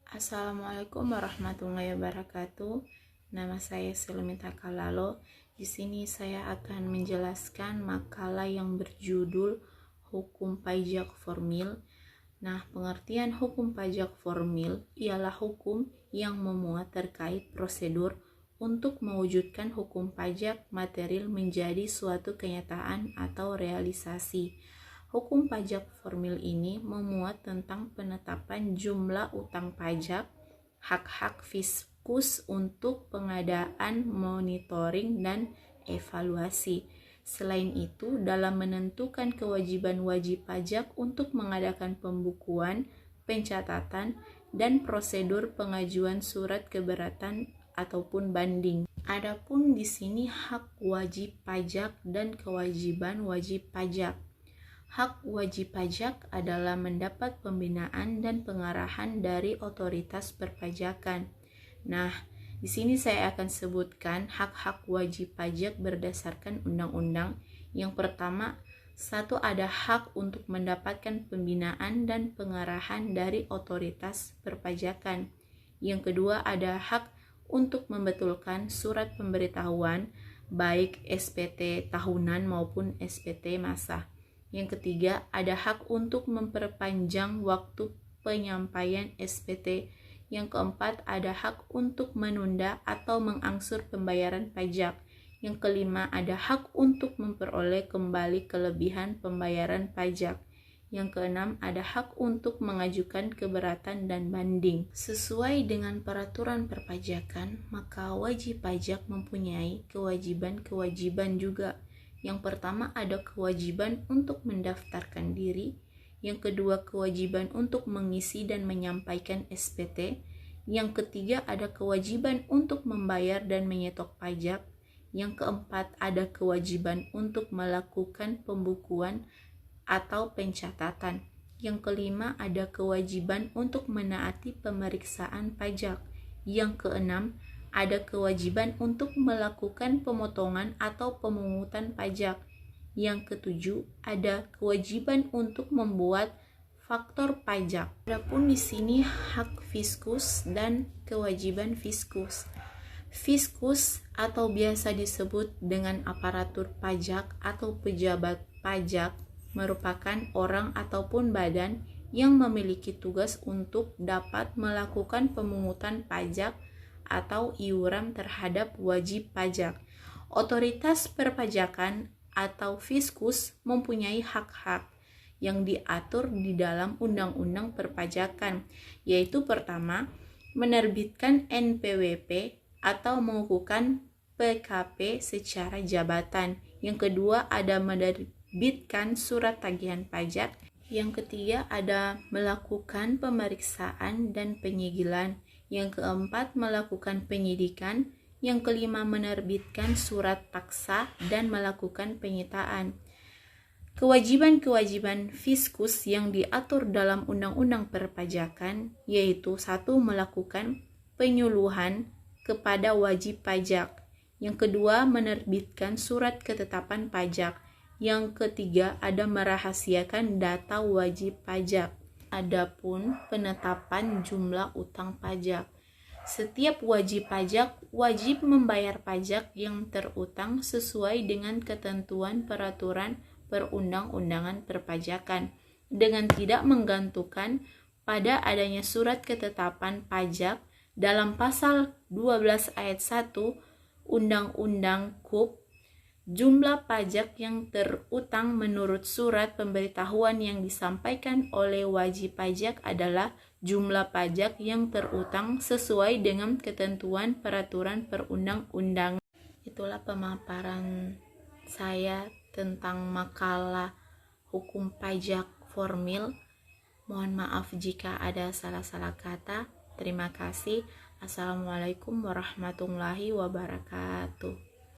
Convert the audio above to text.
Assalamualaikum warahmatullahi wabarakatuh. Nama saya Selimita Kalalo. Di sini saya akan menjelaskan makalah yang berjudul Hukum Pajak Formil. Nah, pengertian hukum pajak formil ialah hukum yang memuat terkait prosedur untuk mewujudkan hukum pajak material menjadi suatu kenyataan atau realisasi. Hukum pajak formil ini memuat tentang penetapan jumlah utang pajak, hak-hak fiskus untuk pengadaan monitoring dan evaluasi. Selain itu, dalam menentukan kewajiban wajib pajak untuk mengadakan pembukuan, pencatatan, dan prosedur pengajuan surat keberatan ataupun banding. Adapun di sini hak wajib pajak dan kewajiban wajib pajak. Hak wajib pajak adalah mendapat pembinaan dan pengarahan dari otoritas perpajakan. Nah, di sini saya akan sebutkan hak-hak wajib pajak berdasarkan undang-undang. Yang pertama, satu ada hak untuk mendapatkan pembinaan dan pengarahan dari otoritas perpajakan. Yang kedua ada hak untuk membetulkan surat pemberitahuan, baik SPT tahunan maupun SPT masa. Yang ketiga, ada hak untuk memperpanjang waktu penyampaian SPT. Yang keempat, ada hak untuk menunda atau mengangsur pembayaran pajak. Yang kelima, ada hak untuk memperoleh kembali kelebihan pembayaran pajak. Yang keenam, ada hak untuk mengajukan keberatan dan banding. Sesuai dengan peraturan perpajakan, maka wajib pajak mempunyai kewajiban-kewajiban juga. Yang pertama ada kewajiban untuk mendaftarkan diri, yang kedua kewajiban untuk mengisi dan menyampaikan SPT, yang ketiga ada kewajiban untuk membayar dan menyetok pajak, yang keempat ada kewajiban untuk melakukan pembukuan atau pencatatan, yang kelima ada kewajiban untuk menaati pemeriksaan pajak, yang keenam ada kewajiban untuk melakukan pemotongan atau pemungutan pajak. Yang ketujuh, ada kewajiban untuk membuat faktor pajak. Adapun di sini hak fiskus dan kewajiban fiskus. Fiskus atau biasa disebut dengan aparatur pajak atau pejabat pajak merupakan orang ataupun badan yang memiliki tugas untuk dapat melakukan pemungutan pajak atau iuran terhadap wajib pajak. Otoritas perpajakan atau fiskus mempunyai hak-hak yang diatur di dalam Undang-Undang Perpajakan, yaitu pertama, menerbitkan NPWP atau mengukuhkan PKP secara jabatan. Yang kedua, ada menerbitkan surat tagihan pajak. Yang ketiga, ada melakukan pemeriksaan dan penyegelan. Yang keempat, melakukan penyidikan. Yang kelima, menerbitkan surat paksa dan melakukan penyitaan. Kewajiban-kewajiban fiskus yang diatur dalam Undang-Undang Perpajakan yaitu satu, melakukan penyuluhan kepada wajib pajak. Yang kedua, menerbitkan surat ketetapan pajak. Yang ketiga, ada merahasiakan data wajib pajak. Adapun penetapan jumlah utang pajak. Setiap wajib pajak wajib membayar pajak yang terutang sesuai dengan ketentuan peraturan perundang-undangan perpajakan dengan tidak menggantungkan pada adanya surat ketetapan pajak dalam pasal 12 ayat 1 Undang-Undang KUP. Jumlah pajak yang terutang menurut surat pemberitahuan yang disampaikan oleh wajib pajak adalah jumlah pajak yang terutang sesuai dengan ketentuan peraturan perundang-undangan. Itulah pemaparan saya tentang makalah hukum pajak formil. Mohon maaf jika ada salah-salah kata. Terima kasih. Assalamualaikum warahmatullahi wabarakatuh.